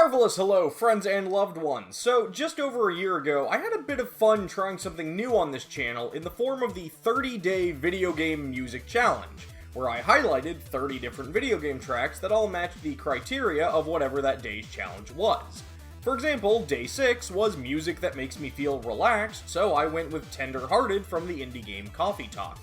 marvelous hello, friends and loved ones. So, just over a year ago, I had a bit of fun trying something new on this channel in the form of the 30-day video game music challenge, where I highlighted 30 different video game tracks that all matched the criteria of whatever that day's challenge was. For example, day 6 was music that makes me feel relaxed, so I went with Tender Hearted from the indie game Coffee Talk.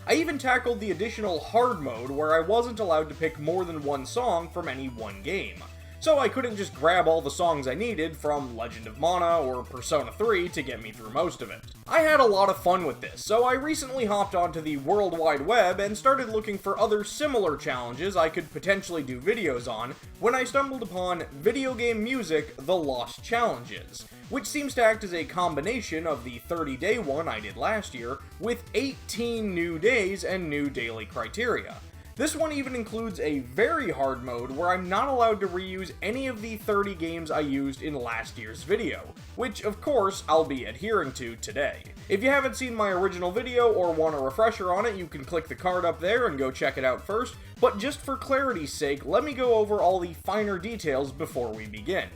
I even tackled the additional hard mode where I wasn't allowed to pick more than one song from any one game. So I couldn't just grab all the songs I needed from Legend of Mana or Persona 3 to get me through most of it. I had a lot of fun with this, so I recently hopped onto the World Wide Web and started looking for other similar challenges I could potentially do videos on when I stumbled upon Video Game Music: The Lost Challenges, which seems to act as a combination of the 30-day one I did last year with 18 new days and new daily criteria. This one even includes a very hard mode where I'm not allowed to reuse any of the 30 games I used in last year's video, which of course I'll be adhering to today. If you haven't seen my original video or want a refresher on it, you can click the card up there and go check it out first, but just for clarity's sake, let me go over all the finer details before we begin.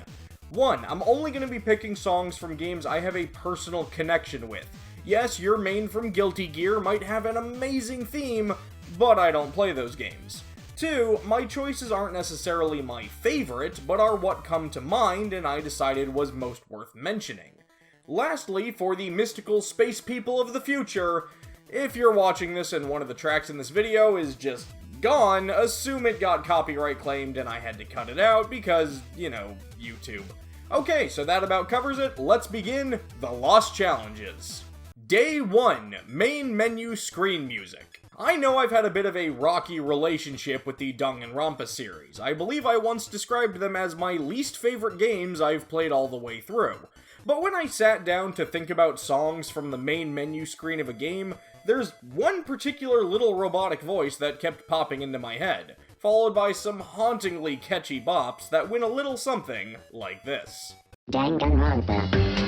1. I'm only going to be picking songs from games I have a personal connection with. Yes, your main from Guilty Gear might have an amazing theme, but I don't play those games. 2. My choices aren't necessarily my favorite, but are what come to mind and I decided was most worth mentioning. Lastly, for the mystical space people of the future, if you're watching this and one of the tracks in this video is just gone, assume it got copyright claimed and I had to cut it out because, you know, YouTube. Okay, so that about covers it. Let's begin the Lost Challenges. Day 1, Main Menu Screen Music. I know I've had a bit of a rocky relationship with the Danganronpa series. I believe I once described them as my least favorite games I've played all the way through. But when I sat down to think about songs from the main menu screen of a game, there's one particular little robotic voice that kept popping into my head, followed by some hauntingly catchy bops that went a little something like this. Danganronpa.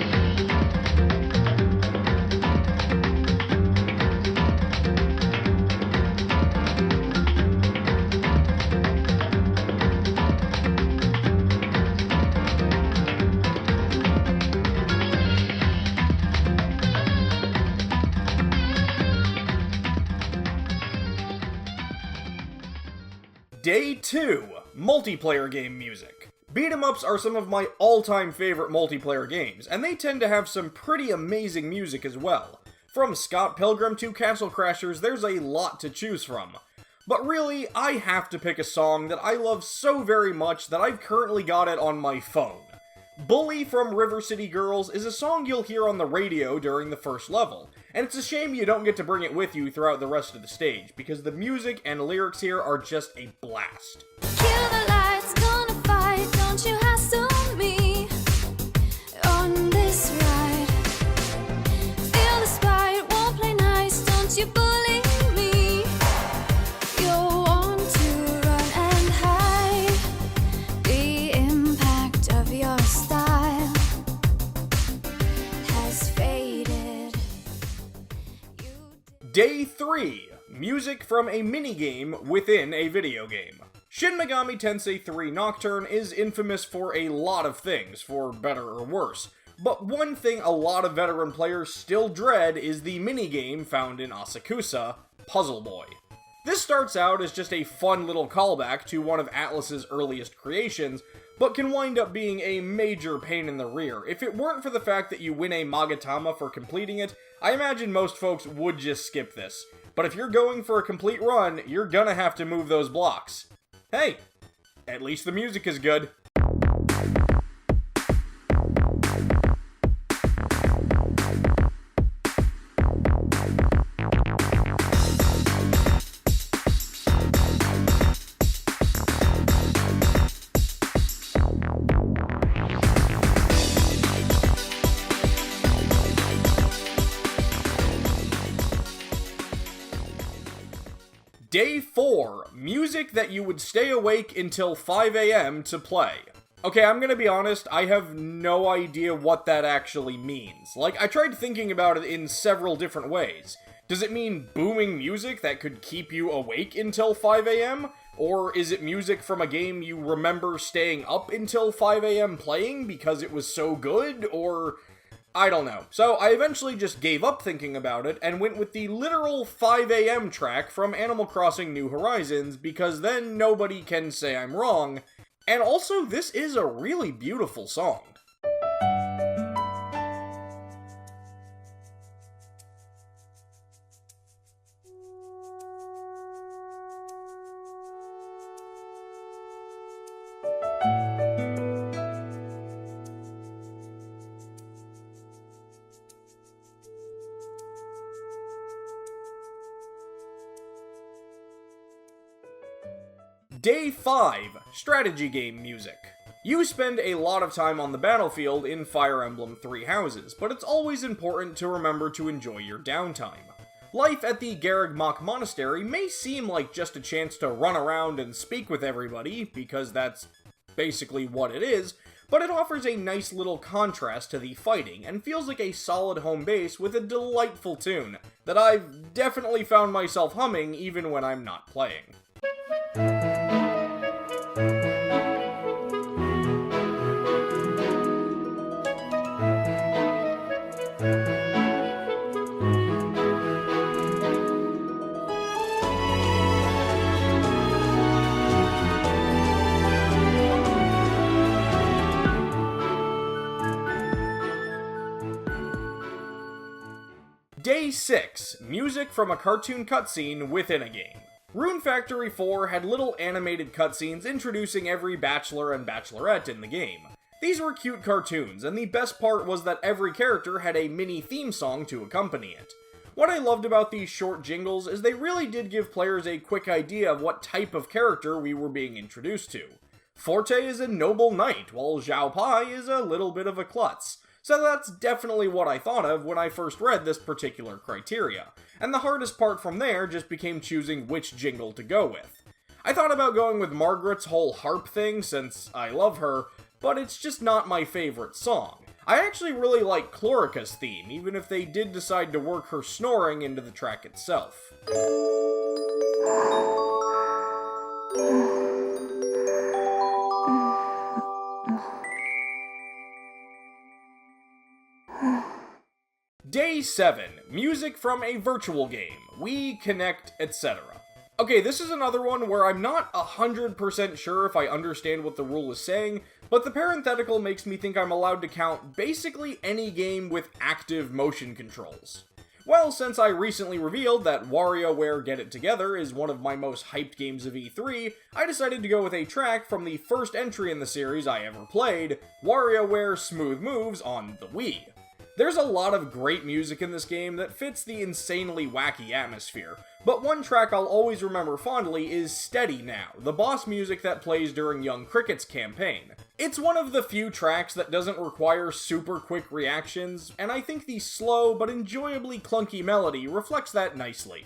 Day 2, multiplayer game music. Beat 'em ups are some of my all-time favorite multiplayer games, and they tend to have some pretty amazing music as well. From Scott Pilgrim to Castle Crashers, there's a lot to choose from. But really, I have to pick a song that I love so very much that I've currently got it on my phone. Bully from River City Girls is a song you'll hear on the radio during the first level, and it's a shame you don't get to bring it with you throughout the rest of the stage, because the music and lyrics here are just a blast. Kill the lights, gonna fight, don't you hassle me on this ride. Feel the spite, won't play nice, don't you bully me. You'll want to run and hide. The impact of your style has faded. Day 3, music from a minigame within a video game. Shin Megami Tensei 3 Nocturne is infamous for a lot of things, for better or worse, but one thing a lot of veteran players still dread is the minigame found in Asakusa, Puzzle Boy. This starts out as just a fun little callback to one of Atlus's earliest creations, but can wind up being a major pain in the rear. If it weren't for the fact that you win a Magatama for completing it, I imagine most folks would just skip this. But if you're going for a complete run, you're gonna have to move those blocks. Hey, at least the music is good. Day 4, music that you would stay awake until 5 AM to play. Okay, I'm gonna be honest, I have no idea what that actually means. Like, I tried thinking about it in several different ways. Does it mean booming music that could keep you awake until 5 AM? Or is it music from a game you remember staying up until 5 a.m. playing because it was so good? Or I don't know. So I eventually just gave up thinking about it and went with the literal 5 a.m. track from Animal Crossing New Horizons, because then nobody can say I'm wrong. And also, this is a really beautiful song. Day 5, Strategy Game Music. You spend a lot of time on the battlefield in Fire Emblem Three Houses, but it's always important to remember to enjoy your downtime. Life at the Garreg Monastery may seem like just a chance to run around and speak with everybody, because that's basically what it is, but it offers a nice little contrast to the fighting, and feels like a solid home base with a delightful tune that I've definitely found myself humming even when I'm not playing. Day 6, music from a cartoon cutscene within a game. Rune Factory 4 had little animated cutscenes introducing every bachelor and bachelorette in the game. These were cute cartoons, and the best part was that every character had a mini theme song to accompany it. What I loved about these short jingles is they really did give players a quick idea of what type of character we were being introduced to. Forte is a noble knight, while Xiao Pai is a little bit of a klutz. So that's definitely what I thought of when I first read this particular criteria, and the hardest part from there just became choosing which jingle to go with. I thought about going with Margaret's whole harp thing since I love her, but it's just not my favorite song. I actually really like Chlorica's theme, even if they did decide to work her snoring into the track itself. Day 7, music from a virtual game, Wii, Kinect, etc. Okay, this is another one where I'm not 100% sure if I understand what the rule is saying, but the parenthetical makes me think I'm allowed to count basically any game with active motion controls. Well, since I recently revealed that WarioWare Get It Together is one of my most hyped games of E3, I decided to go with a track from the first entry in the series I ever played, WarioWare Smooth Moves on the Wii. There's a lot of great music in this game that fits the insanely wacky atmosphere, but one track I'll always remember fondly is Steady Now, the boss music that plays during Young Cricket's campaign. It's one of the few tracks that doesn't require super quick reactions, and I think the slow but enjoyably clunky melody reflects that nicely.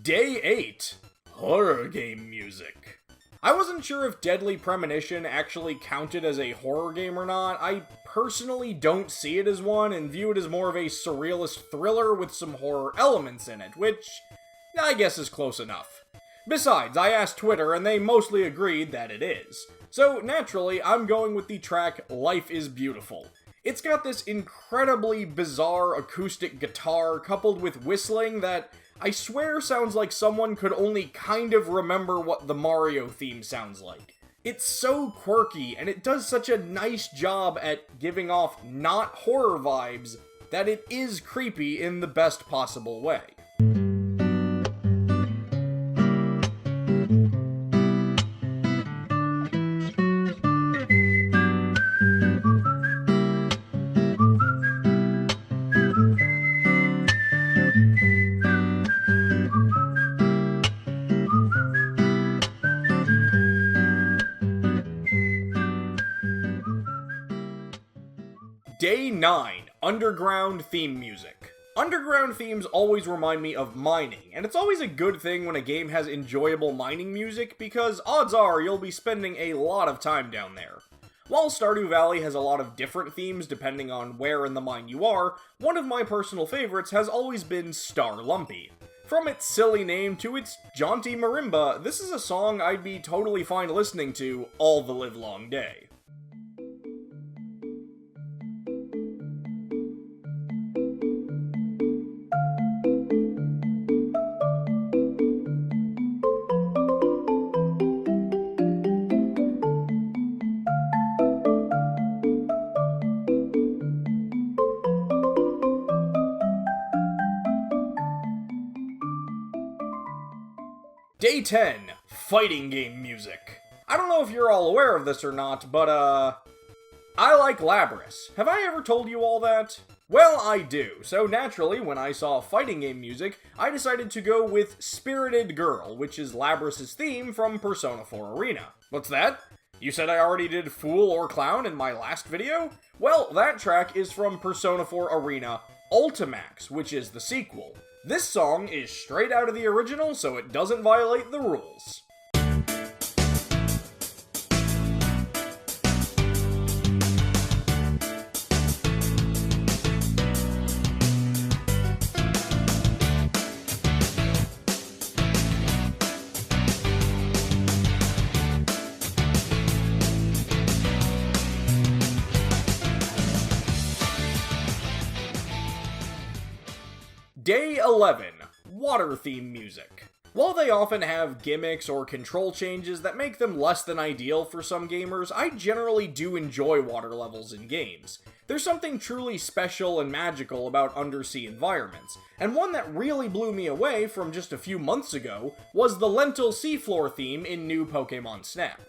Day 8, horror game music. I wasn't sure if Deadly Premonition actually counted as a horror game or not. I personally don't see it as one and view it as more of a surrealist thriller with some horror elements in it, which I guess is close enough. Besides, I asked Twitter and they mostly agreed that it is. So naturally, I'm going with the track Life is Beautiful. It's got this incredibly bizarre acoustic guitar coupled with whistling that I swear sounds like someone could only kind of remember what the Mario theme sounds like. It's so quirky, and it does such a nice job at giving off not horror vibes that it is creepy in the best possible way. Day 9, Underground Theme Music. Underground themes always remind me of mining, and it's always a good thing when a game has enjoyable mining music because odds are you'll be spending a lot of time down there. While Stardew Valley has a lot of different themes depending on where in the mine you are, one of my personal favorites has always been Star Lumpy. From its silly name to its jaunty marimba, this is a song I'd be totally fine listening to all the livelong day. Day 10, Fighting Game Music. I don't know if you're all aware of this or not, but I like Labris. Have I ever told you all that? Well, I do. So naturally, when I saw fighting game music, I decided to go with Spirited Girl, which is Labris' theme from Persona 4 Arena. What's that? You said I already did Fool or Clown in my last video? Well, that track is from Persona 4 Arena Ultimax, which is the sequel. This song is straight out of the original, so it doesn't violate the rules. Day 11, Water Theme Music. While they often have gimmicks or control changes that make them less than ideal for some gamers, I generally do enjoy water levels in games. There's something truly special and magical about undersea environments, and one that really blew me away from just a few months ago was the Lentil Seafloor theme in new Pokemon Snap.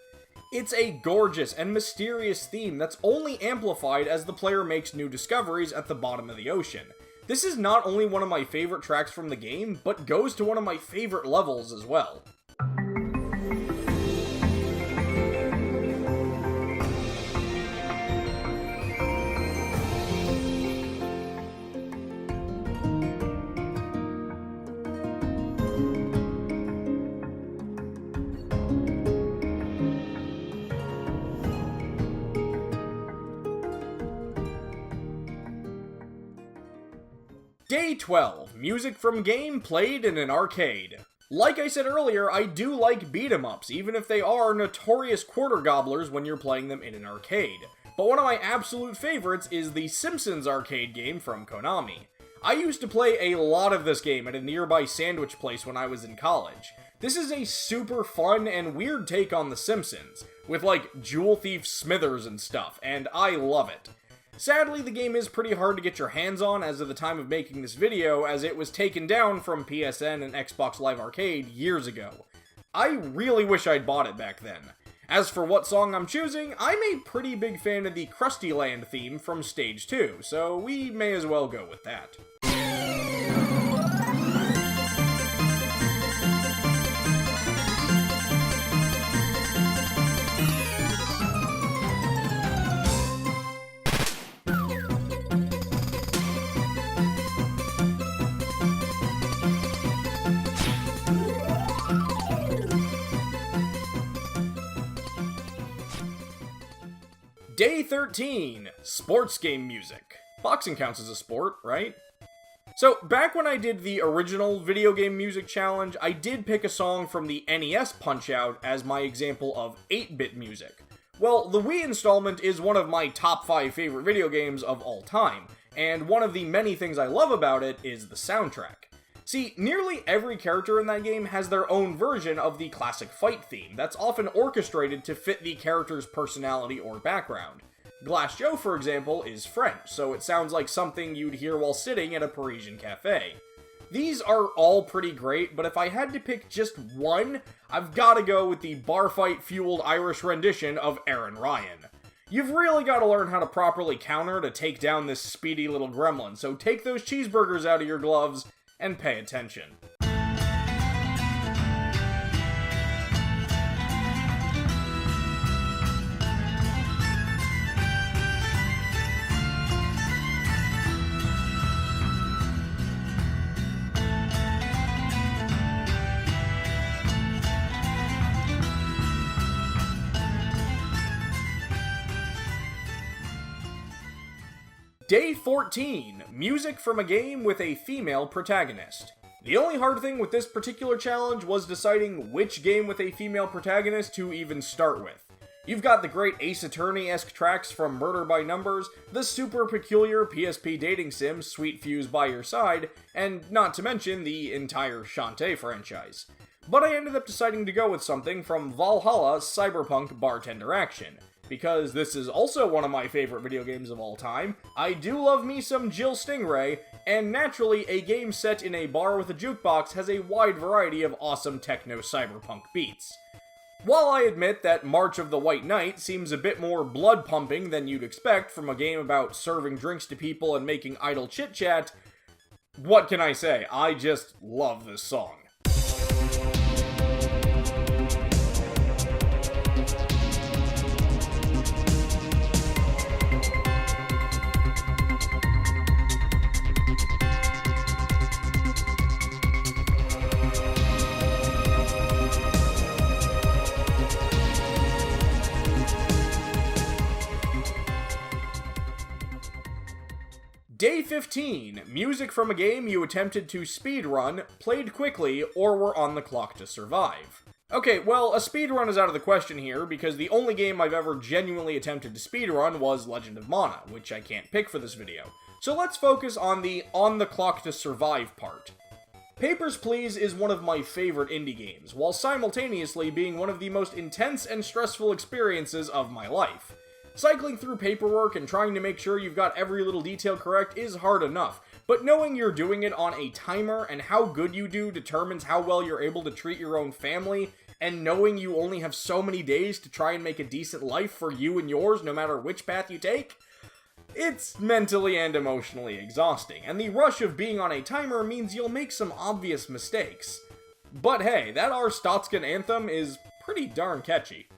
It's a gorgeous and mysterious theme that's only amplified as the player makes new discoveries at the bottom of the ocean. This is not only one of my favorite tracks from the game, but goes to one of my favorite levels as well. Day 12, music from game played in an arcade. Like I said earlier, I do like beat-em-ups, even if they are notorious quarter gobblers when you're playing them in an arcade. But one of my absolute favorites is the Simpsons arcade game from Konami. I used to play a lot of this game at a nearby sandwich place when I was in college. This is a super fun and weird take on The Simpsons, with like Jewel Thief Smithers and stuff, and I love it. Sadly, the game is pretty hard to get your hands on as of the time of making this video, as it was taken down from PSN and Xbox Live Arcade years ago. I really wish I'd bought it back then. As for what song I'm choosing, I'm a pretty big fan of the Krusty Land theme from Stage 2, so we may as well go with that. Day 13, Sports Game Music. Boxing counts as a sport, right? So, back when I did the original video game music challenge, I did pick a song from the NES Punch-Out as my example of 8-bit music. Well, the Wii installment is one of my top 5 favorite video games of all time, and one of the many things I love about it is the soundtrack. See, nearly every character in that game has their own version of the classic fight theme that's often orchestrated to fit the character's personality or background. Glass Joe, for example, is French, so it sounds like something you'd hear while sitting at a Parisian cafe. These are all pretty great, but if I had to pick just one, I've gotta go with the bar fight-fueled Irish rendition of Aaron Ryan. You've really gotta learn how to properly counter to take down this speedy little gremlin, so take those cheeseburgers out of your gloves and pay attention. Day 14, music from a game with a female protagonist. The only hard thing with this particular challenge was deciding which game with a female protagonist to even start with. You've got the great Ace Attorney-esque tracks from Murder by Numbers, the super peculiar PSP dating sim Sweet Fuse by Your Side, and not to mention the entire Shantae franchise. But I ended up deciding to go with something from Valhalla's Cyberpunk Bartender Action. Because this is also one of my favorite video games of all time, I do love me some Jill Stingray, and naturally a game set in a bar with a jukebox has a wide variety of awesome techno-cyberpunk beats. While I admit that March of the White Knight seems a bit more blood-pumping than you'd expect from a game about serving drinks to people and making idle chit-chat, what can I say? I just love this song. Day 15, music from a game you attempted to speedrun, played quickly, or were on the clock to survive. Okay, well, a speedrun is out of the question here, because the only game I've ever genuinely attempted to speedrun was Legend of Mana, which I can't pick for this video. So let's focus on the clock to survive part. Papers, Please is one of my favorite indie games, while simultaneously being one of the most intense and stressful experiences of my life. Cycling through paperwork and trying to make sure you've got every little detail correct is hard enough, but knowing you're doing it on a timer and how good you do determines how well you're able to treat your own family, and knowing you only have so many days to try and make a decent life for you and yours no matter which path you take, it's mentally and emotionally exhausting, and the rush of being on a timer means you'll make some obvious mistakes. But hey, that Arstotzkan anthem is pretty darn catchy.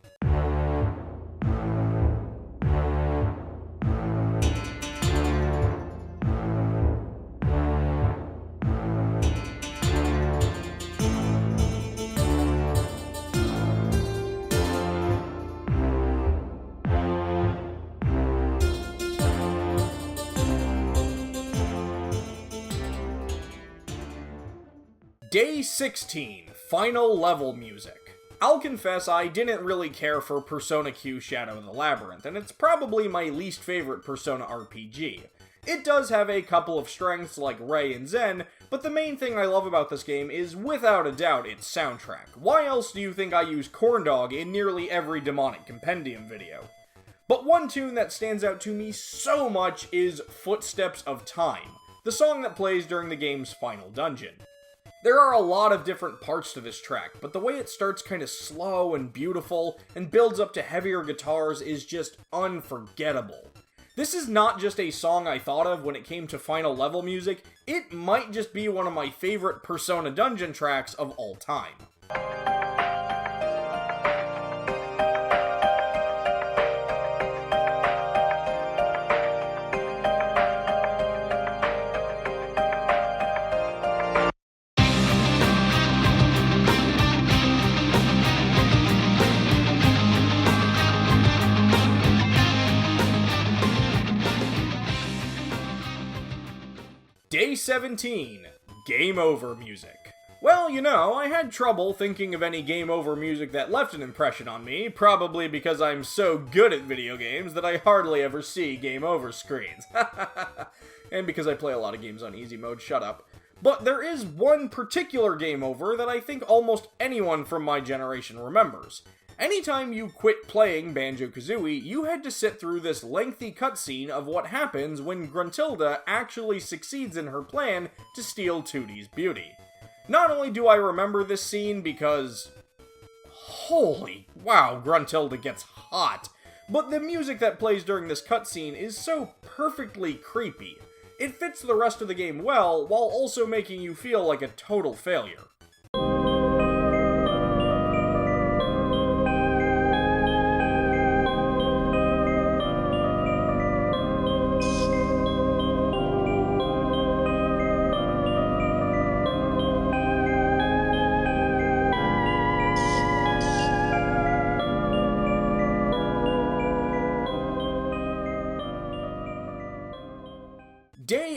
Day 16, final level music. I'll confess I didn't really care for Persona Q Shadow of the Labyrinth, and it's probably my least favorite Persona RPG. It does have a couple of strengths like Rei and Zen, but the main thing I love about this game is without a doubt its soundtrack. Why else do you think I use Corndog in nearly every Demonic Compendium video? But one tune that stands out to me so much is Footsteps of Time, the song that plays during the game's final dungeon. There are a lot of different parts to this track, but the way it starts kind of slow and beautiful and builds up to heavier guitars is just unforgettable. This is not just a song I thought of when it came to final level music, it might just be one of my favorite Persona dungeon tracks of all time. Day 17, Game Over music. Well, you know, I had trouble thinking of any Game Over music that left an impression on me, probably because I'm so good at video games that I hardly ever see Game Over screens. And because I play a lot of games on easy mode, shut up. But there is one particular Game Over that I think almost anyone from my generation remembers. Anytime you quit playing Banjo-Kazooie, you had to sit through this lengthy cutscene of what happens when Gruntilda actually succeeds in her plan to steal Tootie's beauty. Not only do I remember this scene because... holy wow, Gruntilda gets hot, but the music that plays during this cutscene is so perfectly creepy. It fits the rest of the game well, while also making you feel like a total failure.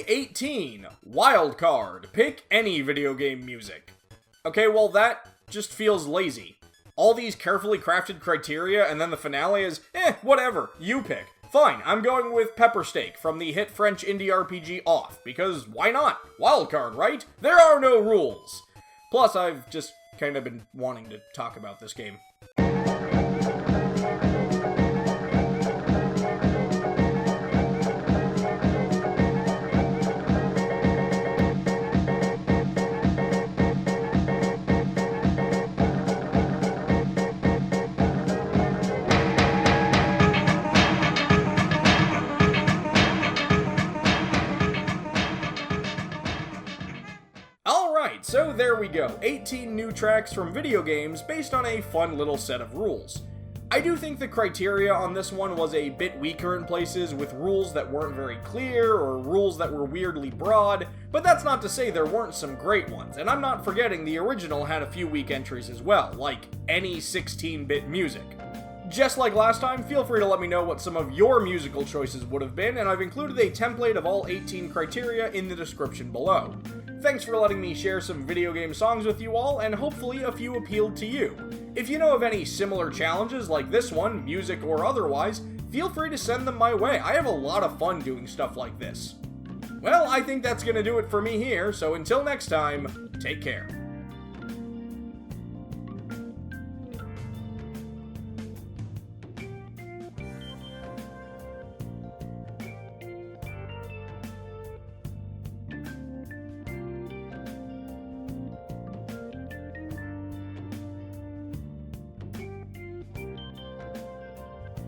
Day 18, Wildcard, pick any video game music. Okay, well that just feels lazy. All these carefully crafted criteria and then the finale is, whatever, you pick. Fine, I'm going with Pepper Steak from the hit French indie RPG Off, because why not? Wildcard, right? There are no rules! Plus, I've just kind of been wanting to talk about this game. Alright, so there we go. 18 new tracks from video games based on a fun little set of rules. I do think the criteria on this one was a bit weaker in places, with rules that weren't very clear or rules that were weirdly broad, but that's not to say there weren't some great ones, and I'm not forgetting the original had a few weak entries as well, like any 16-bit music. Just like last time, feel free to let me know what some of your musical choices would have been, and I've included a template of all 18 criteria in the description below. Thanks for letting me share some video game songs with you all, and hopefully a few appealed to you. If you know of any similar challenges like this one, music or otherwise, feel free to send them my way. I have a lot of fun doing stuff like this. Well, I think that's gonna do it for me here, so until next time, take care.